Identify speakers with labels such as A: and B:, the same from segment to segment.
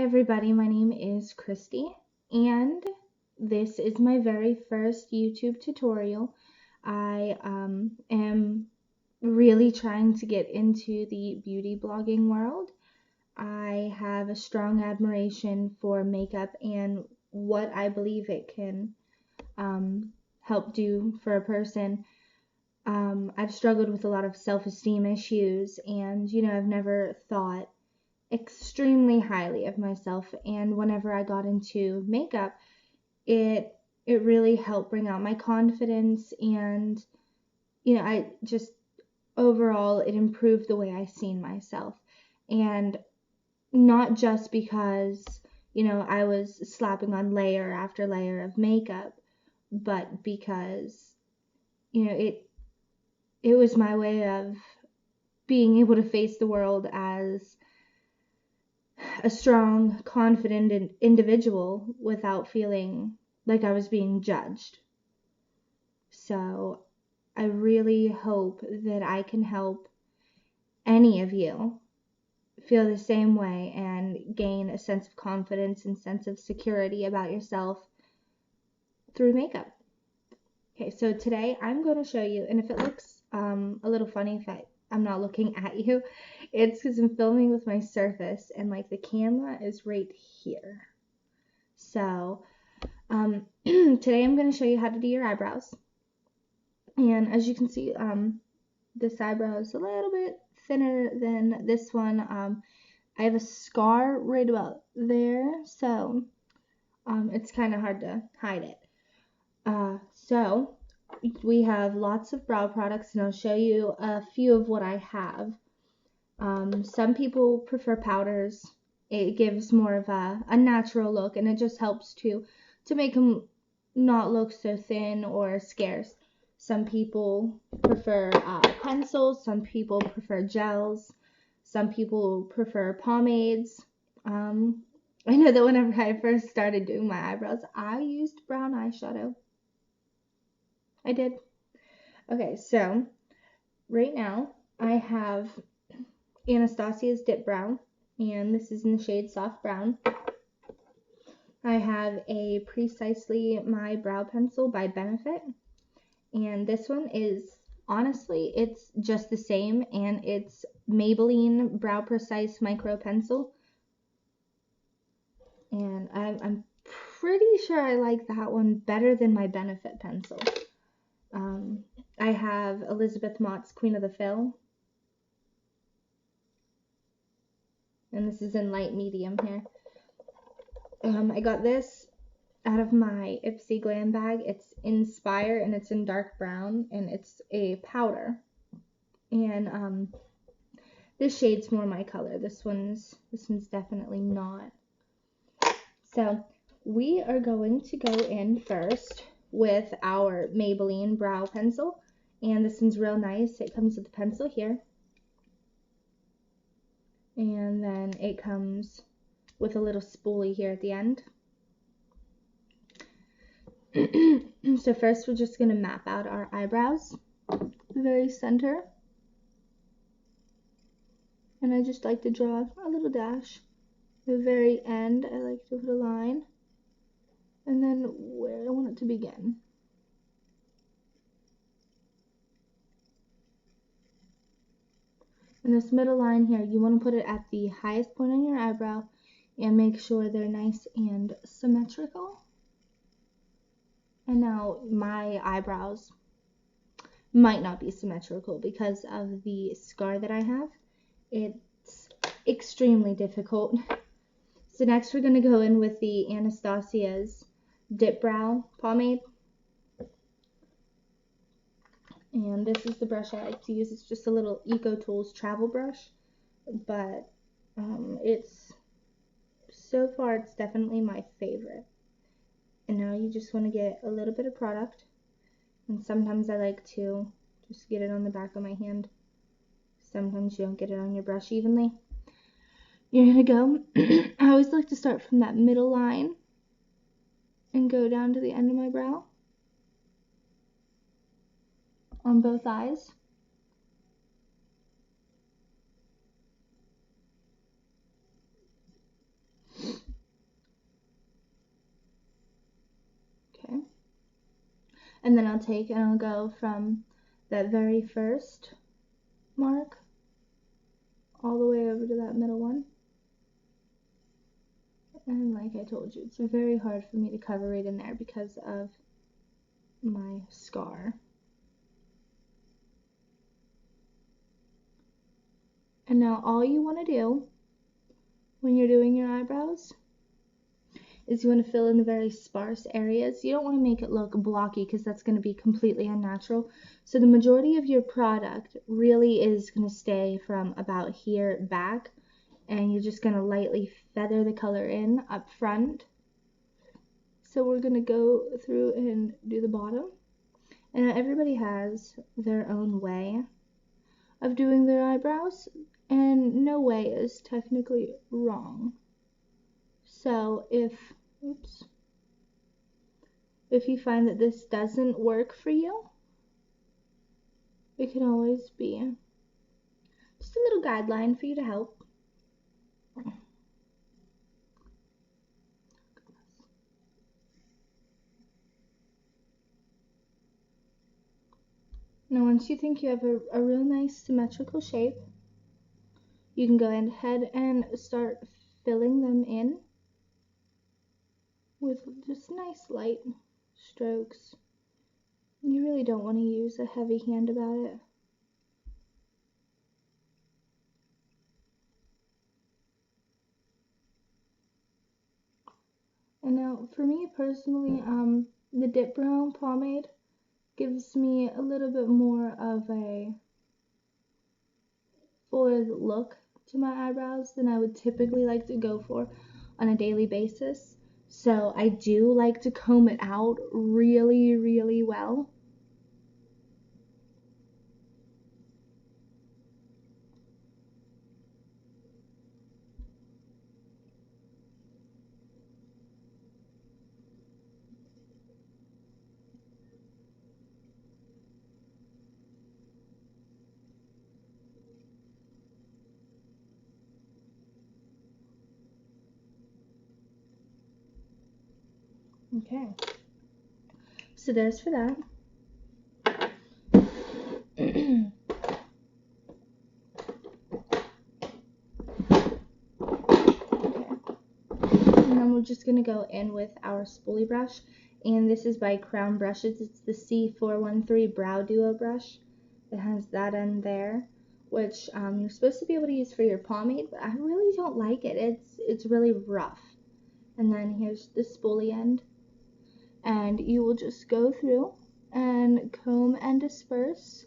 A: Hi everybody, my name is Christy and this is my very first YouTube tutorial. I am really trying to get into the beauty blogging world. I have a strong admiration for makeup and what I believe it can help do for a person. I've struggled with a lot of self-esteem issues and I've never thought extremely highly of myself, and whenever I got into makeup, it really helped bring out my confidence, and I just overall it improved the way I seen myself. And not just because I was slapping on layer after layer of makeup, but because it was my way of being able to face the world as a strong, confident individual without feeling like I was being judged. So I really hope that I can help any of you feel the same way and gain a sense of confidence and sense of security about yourself through makeup. Okay, so today I'm going to show you, and if it looks a little funny if I'm not looking at you, it's because I'm filming with my Surface and like the camera is right here. So today I'm going to show you how to do your eyebrows. And as you can see, this eyebrow is a little bit thinner than this one. I have a scar right about there, so it's kind of hard to hide it. So we have lots of brow products, and I'll show you a few of what I have. Some people prefer powders. It gives more of a natural look, and it just helps to make them not look so thin or scarce. Some people prefer pencils. Some people prefer gels. Some people prefer pomades. I know that whenever I first started doing my eyebrows, I used brown eyeshadow. I did. Okay, so right now I have Anastasia's Dip Brow, and this is in the shade Soft Brown. I have a Precisely My Brow Pencil by Benefit, and this one is, honestly, it's just the same, and it's Maybelline Brow Precise Micro Pencil, and I'm pretty sure I like that one better than my Benefit pencil. I have Elizabeth Mott's Queen of the Fill, and this is in light medium here. I got this out of my Ipsy Glam bag. It's Inspire, and it's in dark brown, and it's a powder. And this shade's more my color. This one's definitely not. So we are going to go in first with our Maybelline brow pencil, and this one's real nice. It comes with the pencil here, and then it comes with a little spoolie here at the end. So first we're just going to map out our eyebrows, the very center, and I just like to draw a little dash. The very end I like to put a line, and then where I want it to begin. And this middle line here, you want to put it at the highest point on your eyebrow and make sure they're nice and symmetrical. And now my eyebrows might not be symmetrical because of the scar that I have. It's extremely difficult. So next we're going to go in with the Anastasia's Dip Brow Pomade. And this is the brush I like to use. It's just a little EcoTools travel brush. But so far it's definitely my favorite. And now you just want to get a little bit of product. And sometimes I like to just get it on the back of my hand. Sometimes you don't get it on your brush evenly. You're going to go, I always like to start from that middle line and go down to the end of my brow on both eyes. And then I'll go from that very first mark all the way over to that middle one. And like I told you, it's very hard for me to cover right in there because of my scar. And now all you want to do when you're doing your eyebrows is you want to fill in the very sparse areas. You don't want to make it look blocky because that's going to be completely unnatural. So the majority of your product really is going to stay from about here back, and you're just going to lightly feather the color in up front. So we're going to go through and do the bottom. And everybody has their own way of doing their eyebrows, and no way is technically wrong. So if you find that this doesn't work for you, it can always be just a little guideline for you to help. Now once you think you have a real nice symmetrical shape, you can go ahead and start filling them in with just nice light strokes. You really don't want to use a heavy hand about it. And now for me personally, the Dip Brow pomade gives me a little bit more of a fuller look to my eyebrows than I would typically like to go for on a daily basis. So I do like to comb it out really, really well. Okay, so there's for that. Okay. And then we're just going to go in with our spoolie brush, and this is by Crown Brushes. It's the C413 Brow Duo brush. It has that end there, which you're supposed to be able to use for your pomade, but I really don't like it. It's really rough. And then here's the spoolie end, and you will just go through and comb and disperse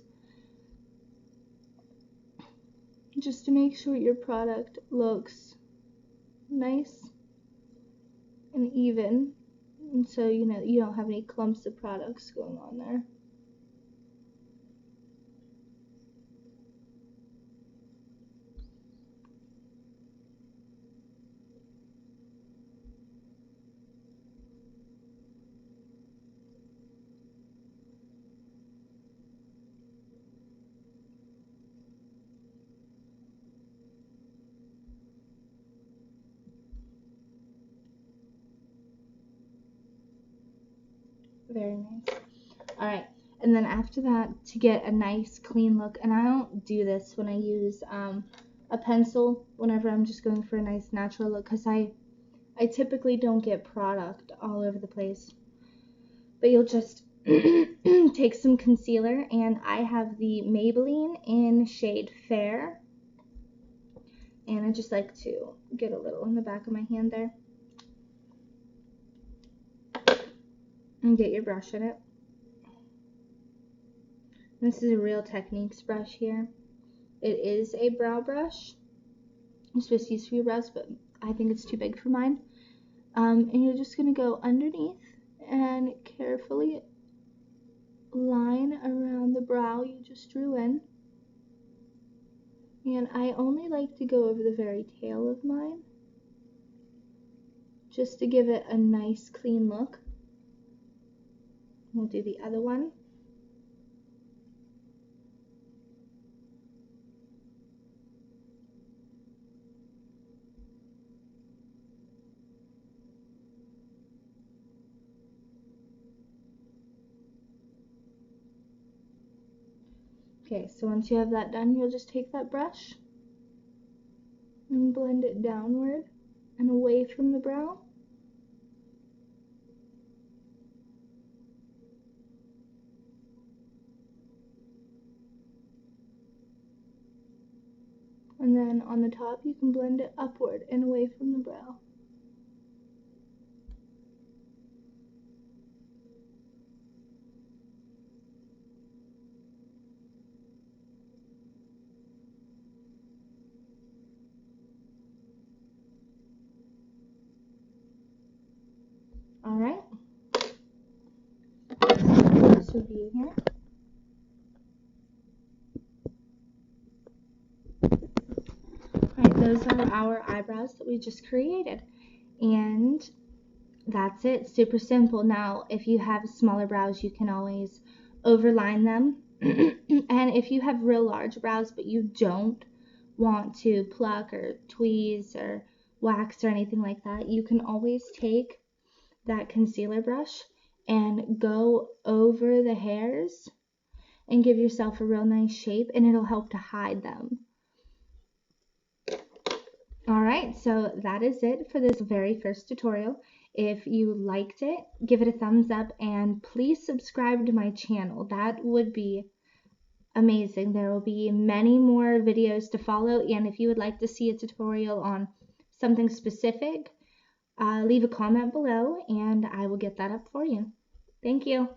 A: just to make sure your product looks nice and even, and so you know you don't have any clumps of products going on there. Very nice. Alright, and then after that, to get a nice clean look, and I don't do this when I use a pencil whenever I'm just going for a nice natural look, because I typically don't get product all over the place. But you'll just take some concealer, and I have the Maybelline in shade Fair, and I just like to get a little in the back of my hand there, and get your brush in it. This is a Real Techniques brush here. It is a brow brush. I'm supposed to use for your brows, but I think it's too big for mine. And you're just going to go underneath and carefully line around the brow you just drew in. And I only like to go over the very tail of mine, just to give it a nice clean look. We'll do the other one. Okay, so once you have that done, you'll just take that brush and blend it downward and away from the brow. And then on the top, you can blend it upward and away from the brow. All right. Let's review here. Alright, those are our eyebrows that we just created. And that's it, super simple. Now, if you have smaller brows, you can always overline them. And if you have real large brows, but you don't want to pluck or tweeze or wax or anything like that, you can always take that concealer brush and go over the hairs and give yourself a real nice shape, and it'll help to hide them. Alright, so that is it for this very first tutorial. If you liked it, give it a thumbs up and please subscribe to my channel. That would be amazing. There will be many more videos to follow, and if you would like to see a tutorial on something specific, leave a comment below and I will get that up for you. Thank you.